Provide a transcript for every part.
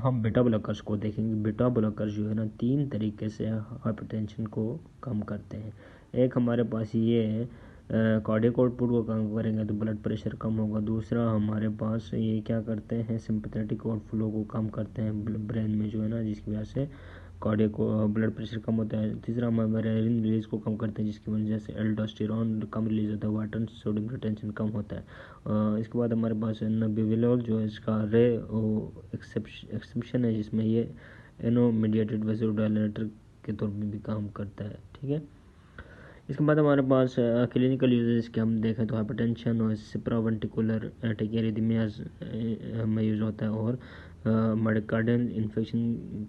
हम beta blockers को देखेंगे। बीटा ब्लॉकर्स जो है ना 3 तरीके से हाइपरटेंशन को कम करते हैं। एक हमारे पास ये है कार्डियक आउटपुट को कम करेंगे तो ब्लड प्रेशर कम होगा। दूसरा हमारे पास ये क्या करते हैं, सिंपैथेटिक आउटफ्लो को कम करते हैं ब्रेन में जो है ना, जिसकी वजह से कार्डियक ब्लड प्रेशर कम होता है। तीसरा हमारे एड्रेनलिन रिलीज को कम करते हैं, जिसकी वजह से एल्डोस्टेरोन कम रिलीज होता है, वाटर सोडियम रिटेंशन कम होता है। इसके बाद हमारे पास नबिविलोल जो है, इसका रे एक्सेप्शन है, जिसमें ये एनो मीडिएटेड वेसोडायलेटर के तौर पर भी काम करता है। ठीक है, इसके बाद हमारे पास क्लिनिकल यूजेस के हम देखें तो हाइपरटेंशन और सुप्रावेंट्रिकुलर टैकिकार्डियमियाज में यूज़ होता है, और मायोकार्डियल इन्फेक्शन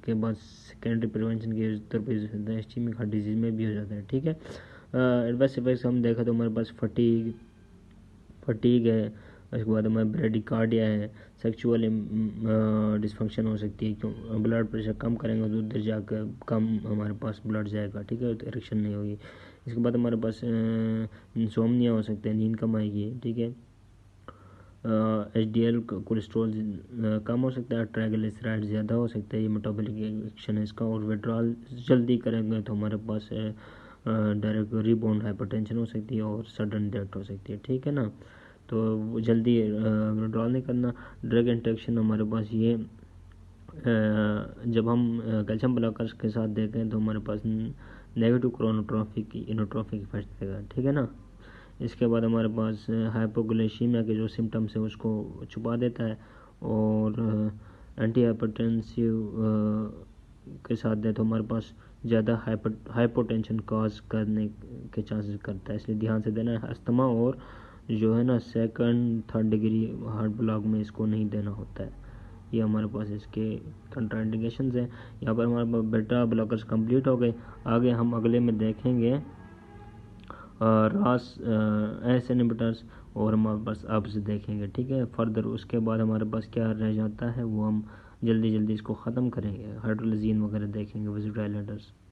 के बाद सेकेंडरी प्रिवेंशन के तौर पर यूज होता है, इस्केमिक हार्ट डिजीज में भी हो जाता है। ठीक है, एडवर्स इफेक्ट्स हम देखें तो हमारे पास फटीग है, उसके बाद हमारे ब्रेडिकार्डिया है, सेक्सुअल डिसफंक्शन हो सकती है, क्यों ब्लड प्रेशर कम करेंगे तो उधर जाकर कम हमारे पास ब्लड जाएगा। ठीक है, तो इरेक्शन नहीं होगी। इसके बाद हमारे पास इंसोम्निया हो सकते हैं, नींद कम आएगी। ठीक है, HDL कोलेस्ट्रॉल कम हो सकता है, ट्राइग्लिसराइड ज़्यादा हो सकता है, ये मेटाबॉलिक एक्शन है इसका। और विड्रॉल जल्दी करेंगे तो हमारे पास डायरेक्ट रिबाउंड हाइपरटेंशन हो सकती है और सडन डेथ हो सकती है। ठीक है ना, तो जल्दी विड्रॉल नहीं करना। ड्रग इंटरेक्शन हमारे पास ये जब हम कैल्शियम ब्लॉकर्स के साथ देखें तो हमारे पास नेगेटिव क्रोनोट्रॉफिक इनोट्रॉफिक इफेक्ट देगा। ठीक है ना, इसके बाद हमारे पास हाइपोग्लाइसीमिया के जो सिम्टम्स है उसको छुपा देता है, और एंटी हाइपरटेंसिव के साथ दे तो हमारे पास ज़्यादा हाइपोटेंशन कॉज करने के चांसेस करता है, इसलिए ध्यान से देना है। अस्थमा और जो है ना 2nd-3rd डिग्री हार्ट ब्लॉक में इसको नहीं देना होता है। ये हमारे पास इसके कंट्राइंडिकेशंस हैं। यहाँ पर हमारे पास बीटा ब्लॉकर्स कंप्लीट हो गए। आगे हम अगले में देखेंगे रास एस इनहिबिटर्स, और हमारे पास अब से देखेंगे। ठीक है, फर्दर उसके बाद हमारे पास क्या रह जाता है वो हम जल्दी इसको ख़त्म करेंगे, हाइड्रोलिजीन वगैरह देखेंगे, वेसोडायलेटर्स।